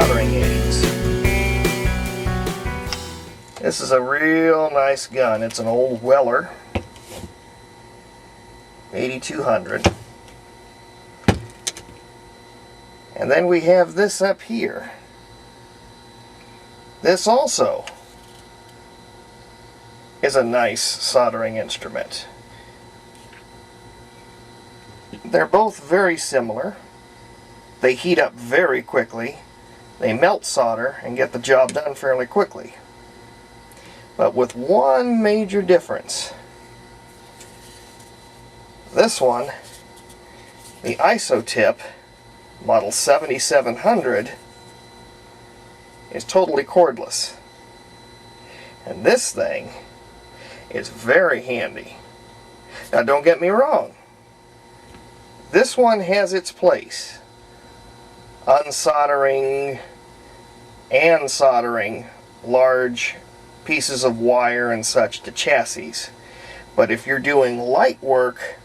soldering aids. This is a real nice gun. It's an old Weller 8200. And then we have this up here. This also is a nice soldering instrument. They're both very similar. They heat up very quickly. They melt solder and get the job done fairly quickly. But with one major difference. This one, the Isotip model 7700, is totally cordless. And this thing is very handy. Now don't get me wrong. This one has its place. Unsoldering and soldering large pieces of wire and such to chassis. But if you're doing light work,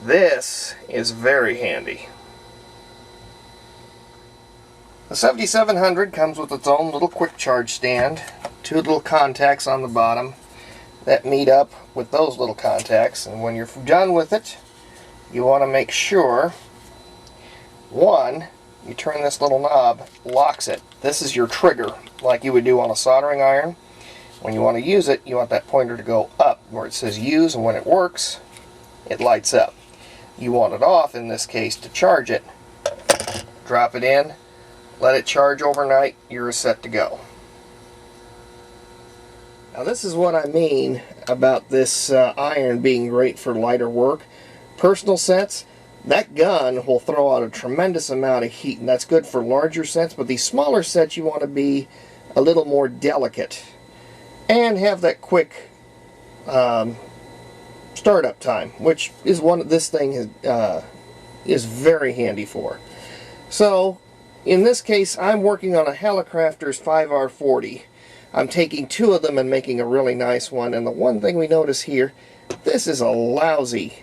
this is very handy. The 7700 comes with its own little quick charge stand, two little contacts on the bottom that meet up with those little contacts, and when you're done with it, you want to make sure, one, you turn this little knob, locks it. This is your trigger, like you would do on a soldering iron. When you want to use it, you want that pointer to go up where it says use, and when it works, it lights up. You want it off, in this case, to charge it. Drop it in, let it charge overnight, you're set to go. Now this is what I mean about this iron being great for lighter work. Personal sets, that gun will throw out a tremendous amount of heat, and that's good for larger sets, but these smaller sets you want to be a little more delicate and have that quick startup time, which is one this thing is very handy for. So in this case, I'm working on a Hallicrafters 5R40. I'm taking two of them and making a really nice one, and the one thing we notice here, this is a lousy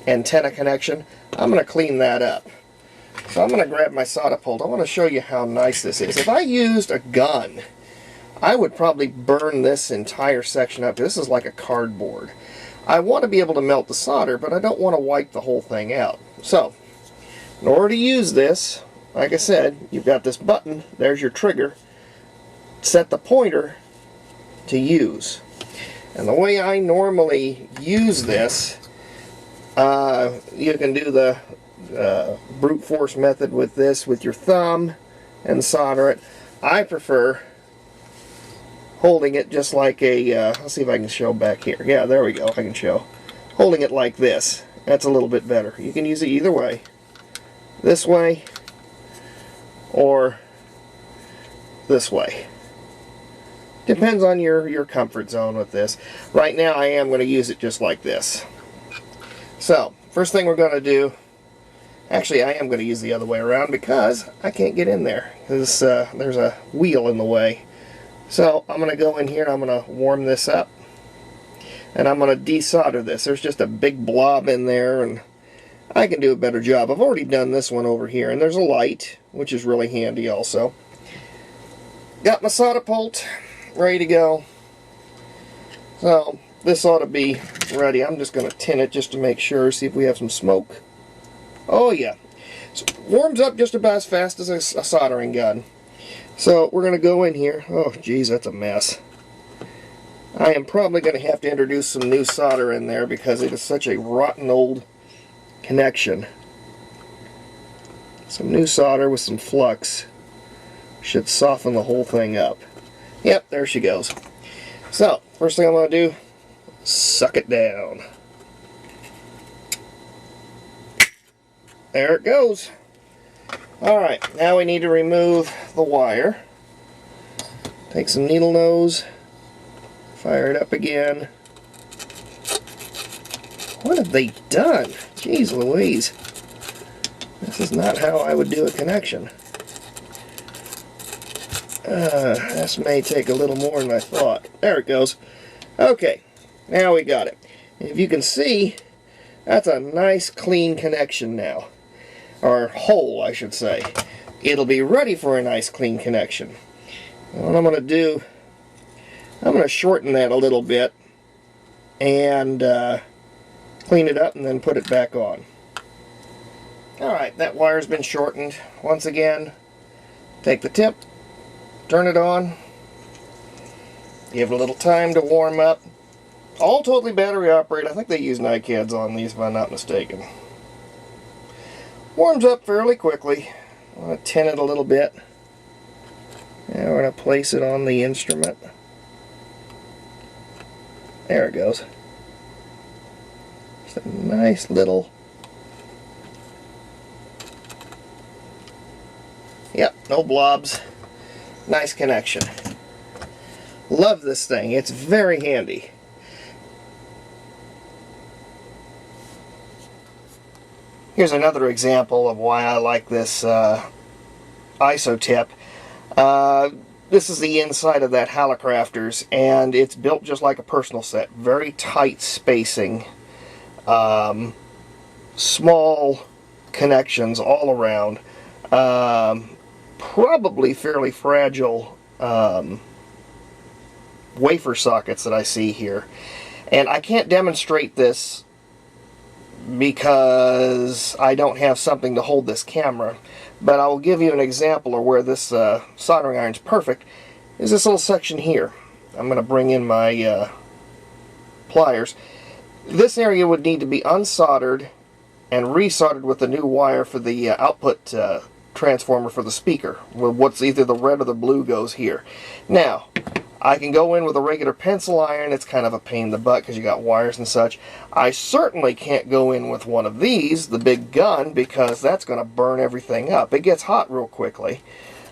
antenna connection. I'm going to clean that up. So I'm going to grab my solder pult. I want to show you how nice this is. If I used a gun, I would probably burn this entire section up. This is like a cardboard. I want to be able to melt the solder, but I don't want to wipe the whole thing out. So, in order to use this, like I said, you've got this button, there's your trigger. Set the pointer to use. And the way I normally use this, you can do the brute force method with this with your thumb and solder it. I prefer holding it just like a, let's see if I can show back here. Yeah, there we go, I can show. Holding it like this. That's a little bit better. You can use it either way. This way or this way. Depends on your comfort zone with this. Right now I am going to use it just like this. So, first thing we're going to do, actually I am going to use the other way around because I can't get in there. There's a wheel in the way. So I'm going to go in here and I'm going to warm this up. And I'm going to desolder this. There's just a big blob in there, and I can do a better job. I've already done this one over here, and there's a light, which is really handy also. Got my solder pult ready to go. So this ought to be ready. I'm just going to tin it just to make sure, see if we have some smoke. Oh yeah. So it warms up just about as fast as a soldering gun. So we're going to go in here. Oh geez, that's a mess. I am probably going to have to introduce some new solder in there because it is such a rotten old connection. Some new solder with some flux should soften the whole thing up. Yep, there she goes. So, first thing I'm going to do, suck it down. There it goes. Alright, now we need to remove the wire. Take some needle nose, fire it up again. What have they done? Jeez Louise. This is not how I would do a connection. This may take a little more than I thought. There it goes. Okay, now we got it. And if you can see, that's a nice clean connection now. or hole, I should say. It'll be ready for a nice clean connection. What I'm going to do, I'm going to shorten that a little bit and clean it up and then put it back on. Alright, that wire's been shortened. Once again, take the tip, turn it on, give it a little time to warm up. All totally battery operated. I think they use NiCads on these if I'm not mistaken. Warms up fairly quickly. I'm going to tin it a little bit. Now we're going to place it on the instrument. There it goes. Just a nice little... Yep, no blobs. Nice connection. Love this thing. It's very handy. Here's another example of why I like this Isotip. This is the inside of that Hallicrafters, and it's built just like a personal set. Very tight spacing. Small connections all around. Probably fairly fragile wafer sockets that I see here. And I can't demonstrate this because I don't have something to hold this camera, but I will give you an example of where this soldering iron is perfect. Is this little section here. I'm going to bring in my pliers. This area would need to be unsoldered and resoldered with a new wire for the output transformer for the speaker. What's either the red or the blue goes here. Now, I can go in with a regular pencil iron. It's kind of a pain in the butt because you got wires and such. I certainly can't go in with one of these, the big gun, because that's going to burn everything up. It gets hot real quickly.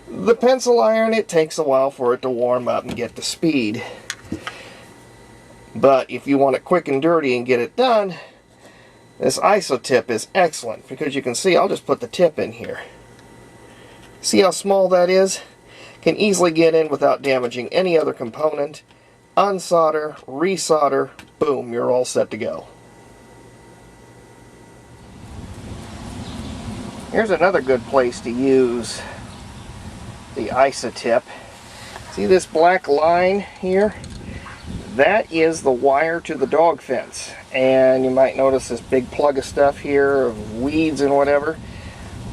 The pencil iron, it takes a while for it to warm up and get to speed. But if you want it quick and dirty and get it done, this Isotip is excellent, because you can see, I'll just put the tip in here. See how small that is? Can easily get in without damaging any other component. Unsolder, resolder, boom, you're all set to go. Here's another good place to use the Isotip. See this black line here? That is the wire to the dog fence. And you might notice this big plug of stuff here, of weeds and whatever.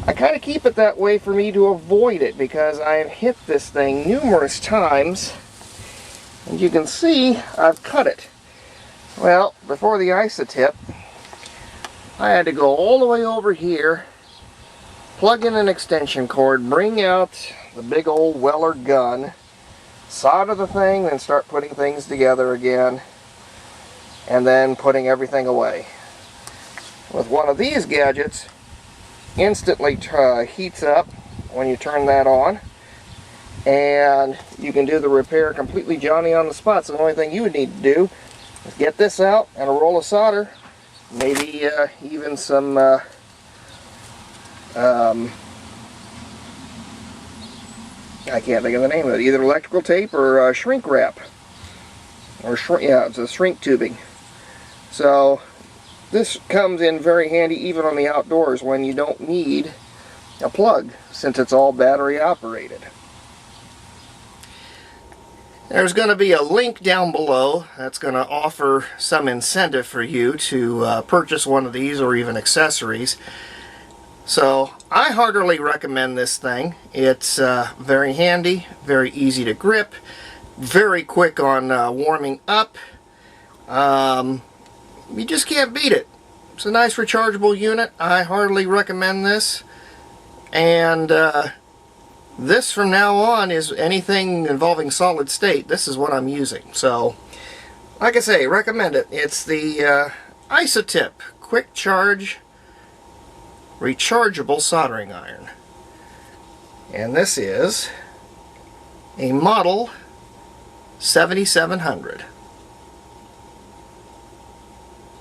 I kind of keep it that way for me to avoid it, because I have hit this thing numerous times. And you can see I've cut it. Well, before the Isotip, I had to go all the way over here, plug in an extension cord, bring out the big old Weller gun, solder the thing, then start putting things together again, and then putting everything away. With one of these gadgets, instantly heats up when you turn that on, and you can do the repair completely Johnny on the spot. So the only thing you would need to do is get this out and a roll of solder, maybe even some I can't think of the name of it, either electrical tape or shrink wrap, or yeah, it's a shrink tubing. So this comes in very handy even on the outdoors when you don't need a plug, since it's all battery operated. There's going to be a link down below that's going to offer some incentive for you to purchase one of these or even accessories. So I heartily recommend this thing. It's very handy, very easy to grip, very quick on warming up. You just can't beat it. It's a nice rechargeable unit. I heartily recommend this. And this from now on is anything involving solid state. This is what I'm using. So, like I say, recommend it. It's the Isotip Quick Charge Rechargeable Soldering Iron. And this is a model 7700.